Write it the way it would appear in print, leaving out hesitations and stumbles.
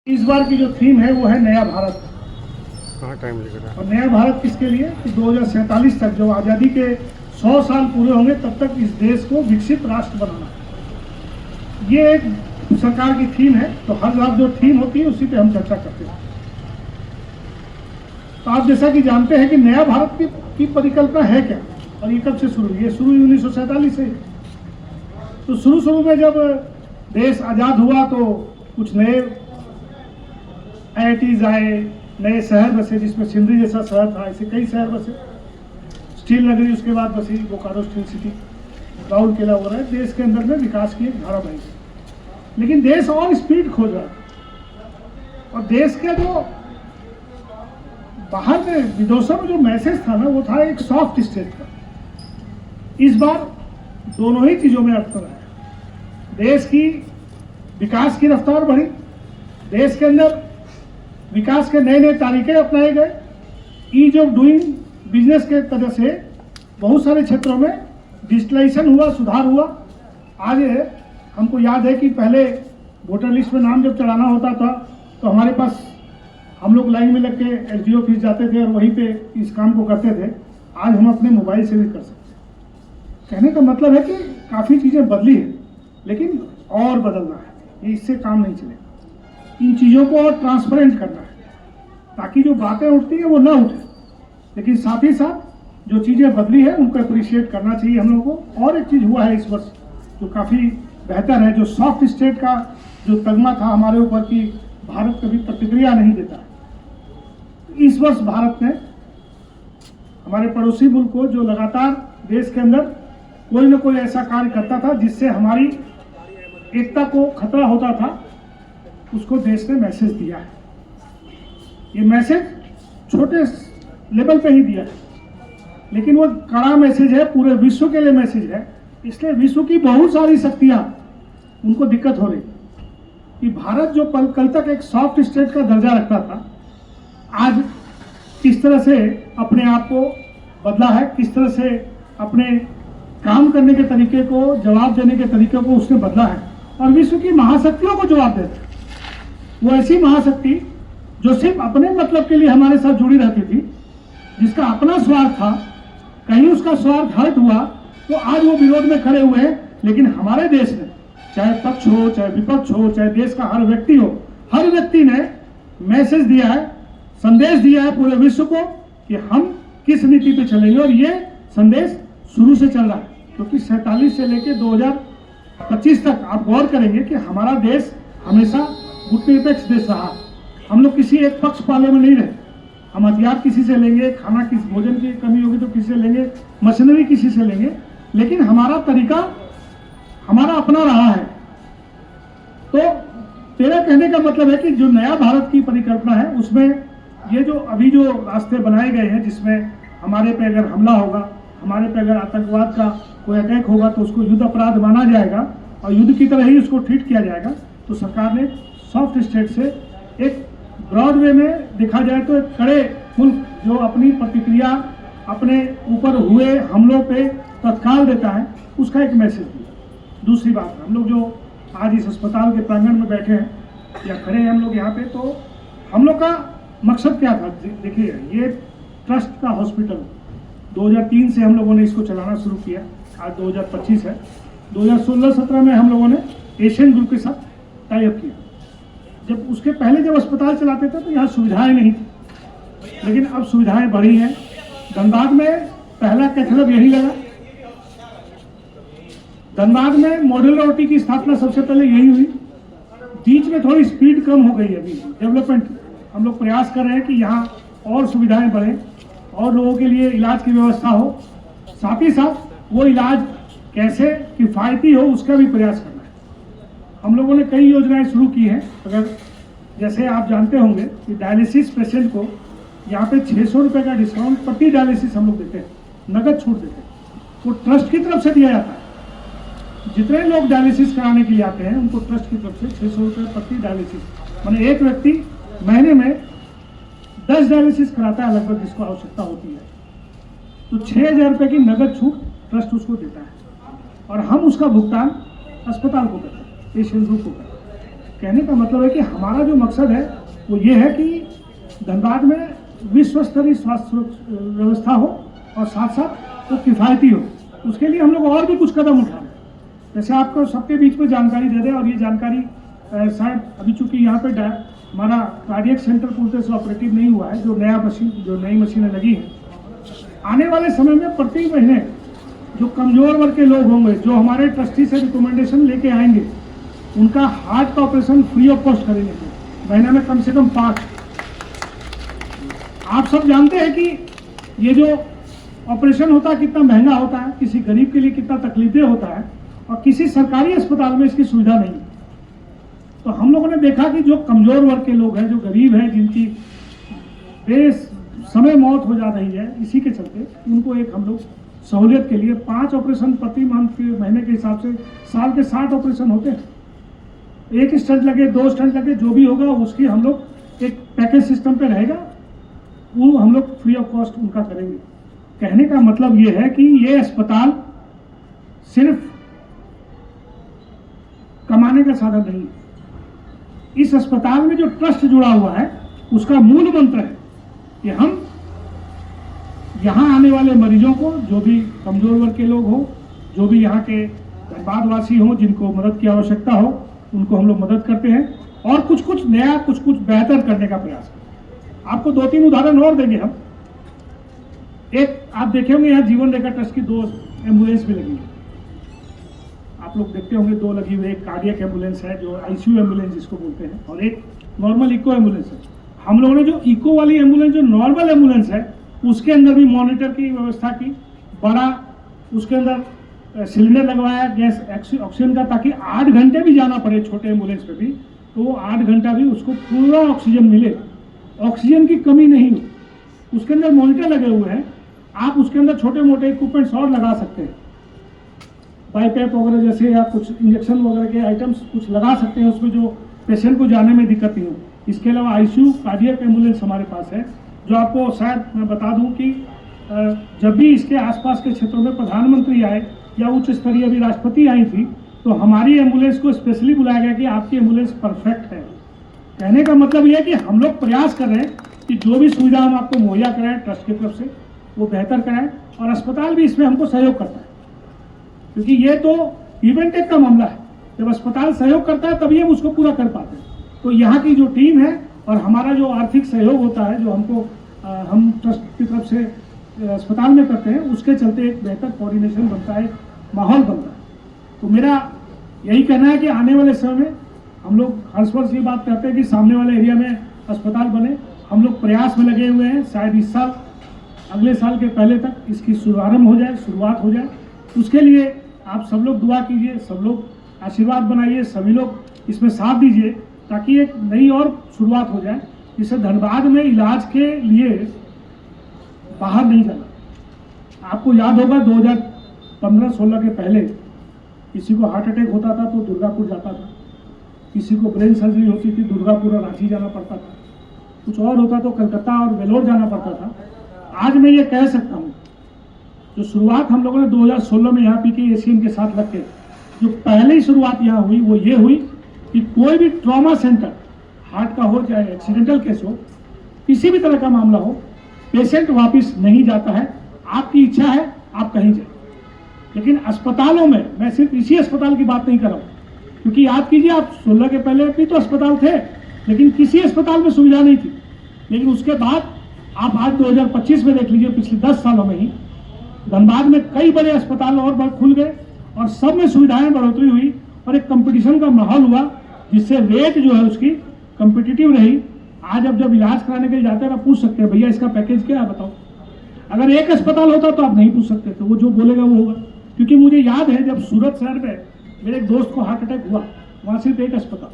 इस बार की जो थीम है वो है नया भारत। कहाँ टाइम लिख रहा है? और नया भारत किसके लिए कि 2047 तक जब आज़ादी के 100 साल पूरे होंगे तब तक इस देश को विकसित राष्ट्र बनाना है। ये एक सरकार की थीम है। तो हर बार जो थीम होती है उसी पे हम चर्चा करते हैं। तो आप जैसा कि जानते हैं कि नया भारत की परिकल्पना है क्या और ये कब से शुरू हुई? ये शुरू हुई 1947 से। तो शुरू में जब देश आज़ाद हुआ तो कुछ नए IITs आए, नए शहर बसे, जिसमें सिंधरी जैसा शहर था, ऐसे कई शहर बसे। स्टील नगरी उसके बाद बसी, बोकारो स्टील सिटी, राउल किला हो रहा है। देश के अंदर में विकास की एक धारा बनी, लेकिन देश और स्पीड खोज रहा था। और देश के जो बाहर में विदेशों में जो मैसेज था ना, वो था एक सॉफ्ट स्टेट का। इस बार दोनों ही चीजों में अंतर है। देश की विकास की रफ्तार बढ़ी, देश के अंदर विकास के नए नए तरीके अपनाए गए। ईज ऑफ डूइंग बिजनेस के तरह से बहुत सारे क्षेत्रों में डिजिटलाइजेशन हुआ, सुधार हुआ। आज हमको याद है कि पहले वोटर लिस्ट में नाम जब चढ़ाना होता था तो हमारे पास हम लोग लाइन में लग के SDO ऑफिस जाते थे और वहीं पे इस काम को करते थे। आज हम अपने मोबाइल से भी कर सकते हैं। कहने का मतलब है कि काफ़ी चीज़ें बदली है, लेकिन और बदलना है। ये इससे काम नहीं चलेगा। इन चीज़ों को और ट्रांसपेरेंट करना है ताकि जो बातें उठती हैं वो ना उठे, लेकिन साथ ही साथ जो चीज़ें बदली है उनको अप्रिशिएट करना चाहिए हम लोगों को। और एक चीज़ हुआ है इस वर्ष जो काफ़ी बेहतर है, जो सॉफ्ट स्टेट का जो तगमा था हमारे ऊपर कि भारत कभी प्रतिक्रिया नहीं देता है। इस वर्ष भारत ने हमारे पड़ोसी मुल्क को, जो लगातार देश के अंदर कोई ना कोई ऐसा कार्य करता था जिससे हमारी एकता को खतरा होता था, उसको देश ने मैसेज दिया है। ये मैसेज छोटे लेवल पे ही दिया है, लेकिन वो कड़ा मैसेज है, पूरे विश्व के लिए मैसेज है। इसलिए विश्व की बहुत सारी शक्तियां उनको दिक्कत हो रही कि भारत जो कल तक एक सॉफ्ट स्टेट का दर्जा रखता था, आज किस तरह से अपने आप को बदला है, किस तरह से अपने काम करने के तरीके को, जवाब देने के तरीके को उसने बदला है। और विश्व की महाशक्तियों को जवाब देता है। वो ऐसी महाशक्ति जो सिर्फ अपने मतलब के लिए हमारे साथ जुड़ी रहती थी, जिसका अपना स्वार्थ था, कहीं उसका स्वार्थ हर्ट हुआ तो आज वो विरोध में खड़े हुए हैं। लेकिन हमारे देश में चाहे पक्ष हो, चाहे विपक्ष हो, चाहे देश का हर व्यक्ति हो, हर व्यक्ति ने मैसेज दिया है, संदेश दिया है पूरे विश्व को कि हम किस नीति पे चलेंगे। और ये संदेश शुरू से चल रहा है, क्योंकि 47 से लेकर 2025 तक आप गौर करेंगे कि हमारा देश हमेशा गुटनिरपेक्ष देश रहा। हम लोग किसी एक पक्ष पाले में नहीं रहे। हम हथियार किसी से लेंगे, खाना किस भोजन की कमी होगी तो किसी से लेंगे, मशीनरी किसी से लेंगे, लेकिन हमारा तरीका हमारा अपना रहा है। तो तेरा कहने का मतलब है कि जो नया भारत की परिकल्पना है उसमें ये जो अभी जो रास्ते बनाए गए हैं, जिसमें हमारे पे अगर हमला होगा, हमारे पे अगर आतंकवाद का कोई अटैक होगा तो उसको युद्ध अपराध माना जाएगा और युद्ध की तरह ही उसको ट्रीट किया जाएगा। तो सरकार ने सॉफ्ट स्टेट से एक ब्रॉड वे में देखा जाए तो एक कड़े मुल्क जो अपनी प्रतिक्रिया अपने ऊपर हुए हमलों पे तत्काल देता है, उसका एक मैसेज दिया। दूसरी बात, हम लोग जो आज इस अस्पताल के प्रांगण में बैठे हैं या खड़े हैं हम लोग यहाँ पे, तो हम लोग का मकसद क्या था? देखिए, ये ट्रस्ट का हॉस्पिटल 2003 से हम लोगों ने इसको चलाना शुरू किया। आज 2025 है। 2016-17 में हम लोगों ने एशियन ग्रुप के साथ टाई अप किया। जब उसके पहले जब अस्पताल चलाते थे तो यहाँ सुविधाएं नहीं थी, लेकिन अब सुविधाएं बढ़ी हैं। धनबाद में पहला कैथलैब यही लगा। धनबाद में मॉड्यूलर OT की स्थापना सबसे पहले यही हुई। बीच में थोड़ी स्पीड कम हो गई है अभी डेवलपमेंट। हम लोग प्रयास कर रहे हैं कि यहाँ और सुविधाएं बढ़े और लोगों के लिए इलाज की व्यवस्था हो, साथ ही साथ वो इलाज कैसे किफ़ायती हो उसका भी प्रयास करना है। हम लोगों ने कई योजनाएं शुरू की हैं। अगर जैसे आप जानते होंगे कि डायलिसिस पेशेंट को यहाँ पे 600 रुपये का डिस्काउंट प्रति डायलिसिस हम लोग देते हैं, नगद छूट देते हैं। वो ट्रस्ट की तरफ से दिया जाता है। जितने लोग डायलिसिस कराने के लिए आते हैं उनको ट्रस्ट की तरफ से 600 रुपये प्रति डायलिसिस, माने एक व्यक्ति महीने में 10 डायलिसिस कराता है लगभग, जिसको आवश्यकता होती है। तो 6000 रुपये की नगद छूट ट्रस्ट उसको देता है और हम उसका भुगतान अस्पताल को करते हैं, एशियन ग्रुप को करते हैं। कहने का मतलब है कि हमारा जो मकसद है वो ये है कि धनबाद में विश्व स्तरीय स्वास्थ्य व्यवस्था हो और साथ साथ वो किफ़ायती हो। उसके लिए हम लोग और भी कुछ कदम उठा रहे हैं। जैसे आपको सबके बीच में जानकारी दे दें, और ये जानकारी शायद अभी चूँकि यहाँ पे हमारा कार्डियक सेंटर पूरी तरह से ऑपरेटिव नहीं हुआ है, जो नई मशीनें लगी हैं, आने वाले समय में प्रति महीने जो कमज़ोर वर्ग के लोग होंगे, जो हमारे ट्रस्टी से रिकमेंडेशन लेके आएंगे, उनका हार्ट का ऑपरेशन फ्री ऑफ कॉस्ट करेंगे। महीने में कम से कम 5। आप सब जानते हैं कि ये जो ऑपरेशन होता है कितना महंगा होता है, किसी गरीब के लिए कितना तकलीफें होता है, और किसी सरकारी अस्पताल में इसकी सुविधा नहीं। तो हम लोगों ने देखा कि जो कमज़ोर वर्ग के लोग हैं, जो गरीब हैं, जिनकी बेसमय मौत हो जा रही है, इसी के चलते उनको एक हम लोग सहूलियत के लिए 5 ऑपरेशन प्रति महीने के हिसाब से साल के 60 ऑपरेशन होते हैं। 1 स्टंट लगे, 2 स्टंट लगे, जो भी होगा उसकी हम लोग एक पैकेज सिस्टम पे रहेगा, वो हम लोग फ्री ऑफ कॉस्ट उनका करेंगे। कहने का मतलब ये है कि ये अस्पताल सिर्फ कमाने का साधन नहीं है। इस अस्पताल में जो ट्रस्ट जुड़ा हुआ है उसका मूल मंत्र है कि हम यहाँ आने वाले मरीजों को, जो भी कमजोर वर्ग के लोग हो, जो भी यहाँ के धनबाद वासी हो, जिनको मदद की आवश्यकता हो, उनको हम लोग मदद करते हैं और कुछ नया, कुछ बेहतर करने का प्रयास करते हैं। आपको 2-3 उदाहरण और देंगे हम। एक आप देखे होंगे यहाँ जीवन रेखा ट्रस्ट की 2 एम्बुलेंस भी लगी है, आप लोग देखते होंगे 2 लगी हुई। एक कार्डियक एम्बुलेंस है जो आईसीयू एम्बुलेंस जिसको बोलते हैं, और एक नॉर्मल इको एम्बुलेंस है। हम लोगों ने जो इको वाली एम्बुलेंस, जो नॉर्मल एम्बुलेंस है, उसके अंदर भी मॉनिटर की व्यवस्था की, बड़ा उसके अंदर सिलेंडर लगवाया गैस ऑक्सीजन का, ताकि 8 घंटे भी जाना पड़े छोटे एम्बुलेंस पे भी, तो 8 घंटा भी उसको पूरा ऑक्सीजन मिले, ऑक्सीजन की कमी नहीं हो। उसके अंदर मॉनिटर लगे हुए हैं, आप उसके अंदर छोटे मोटे इक्विपमेंट्स और लगा सकते हैं, पाइप वगैरह जैसे, या कुछ इंजेक्शन वगैरह के आइटम्स कुछ लगा सकते हैं उसमें, जो पेशेंट को जाने में दिक्कत नहीं हो। इसके अलावा आईसीयू कार्डियक एम्बुलेंस हमारे पास है, जो आपको शायद मैं बता दूं कि जब भी इसके आसपास के क्षेत्रों में प्रधानमंत्री आए या उच्च स्तरीय अभी राष्ट्रपति आई थी, तो हमारी एम्बुलेंस को स्पेशली बुलाया गया कि आपकी एम्बुलेंस परफेक्ट है। कहने का मतलब यह है कि हम लोग प्रयास कर रहे हैं कि जो भी सुविधा हम आपको मुहैया कराएं ट्रस्ट की तरफ से, वो बेहतर कराएं, और अस्पताल भी इसमें हमको सहयोग करता है, क्योंकि ये तो इवेंट एक का मामला है। जब अस्पताल सहयोग करता है तभी हम उसको पूरा कर पाते हैं। तो यहाँ की जो टीम है और हमारा जो आर्थिक सहयोग होता है, जो हमको हम ट्रस्ट की तरफ से अस्पताल में करते हैं, उसके चलते एक बेहतर कोऑर्डिनेशन बनता है, माहौल बनता है। तो मेरा यही कहना है कि आने वाले समय में हम लोग हर वर्ष ये बात कहते हैं कि सामने वाले एरिया में अस्पताल बने। हम लोग प्रयास में लगे हुए हैं, शायद इस साल, अगले साल के पहले तक इसकी शुभारंभ हो जाए, शुरुआत हो जाए। उसके लिए आप सब लोग दुआ कीजिए, सब लोग आशीर्वाद बनाइए, सभी लोग इसमें साथ दीजिए, ताकि एक नई और शुरुआत हो जाए, जिससे धनबाद में इलाज के लिए बाहर नहीं जाना। आपको याद होगा 2015-16 के पहले किसी को हार्ट अटैक होता था तो दुर्गापुर जाता था, किसी को ब्रेन सर्जरी होती थी दुर्गापुर और रांची जाना पड़ता था, कुछ और होता तो कलकत्ता और वेलोर जाना पड़ता था। आज मैं ये कह सकता हूँ, जो शुरुआत हम लोगों ने 2016 में यहाँ पीके एशियन के साथ लग के जो पहले ही शुरुआत यहाँ हुई, वो ये हुई कि कोई भी ट्रॉमा सेंटर हार्ट का हो, चाहे एक्सीडेंटल केस हो, किसी भी तरह का मामला हो, पेशेंट वापस नहीं जाता है। आपकी इच्छा है आप कहीं जाए, लेकिन अस्पतालों में, मैं सिर्फ इसी अस्पताल की बात नहीं कर रहा हूँ, क्योंकि याद कीजिए आप 16 के पहले भी तो अस्पताल थे, लेकिन किसी अस्पताल में सुविधा नहीं थी। लेकिन उसके बाद आप आज 2025 में देख लीजिए, पिछले 10 सालों में ही धनबाद में कई बड़े अस्पताल और खुल गए और सब में सुविधाएं बढ़ोतरी हुई और एक कंपटीशन का माहौल हुआ, जिससे रेट जो है उसकी कंपिटिटिव रही। आज अब जब इलाज कराने के लिए जाते हैं आप पूछ सकते हैं भैया इसका पैकेज क्या है बताओ। अगर एक अस्पताल होता तो आप नहीं पूछ सकते थे, वो जो बोलेगा वो होगा। क्योंकि मुझे याद है जब सूरत शहर में मेरे एक दोस्त को हार्ट अटैक हुआ, वहाँ सिर्फ एक अस्पताल,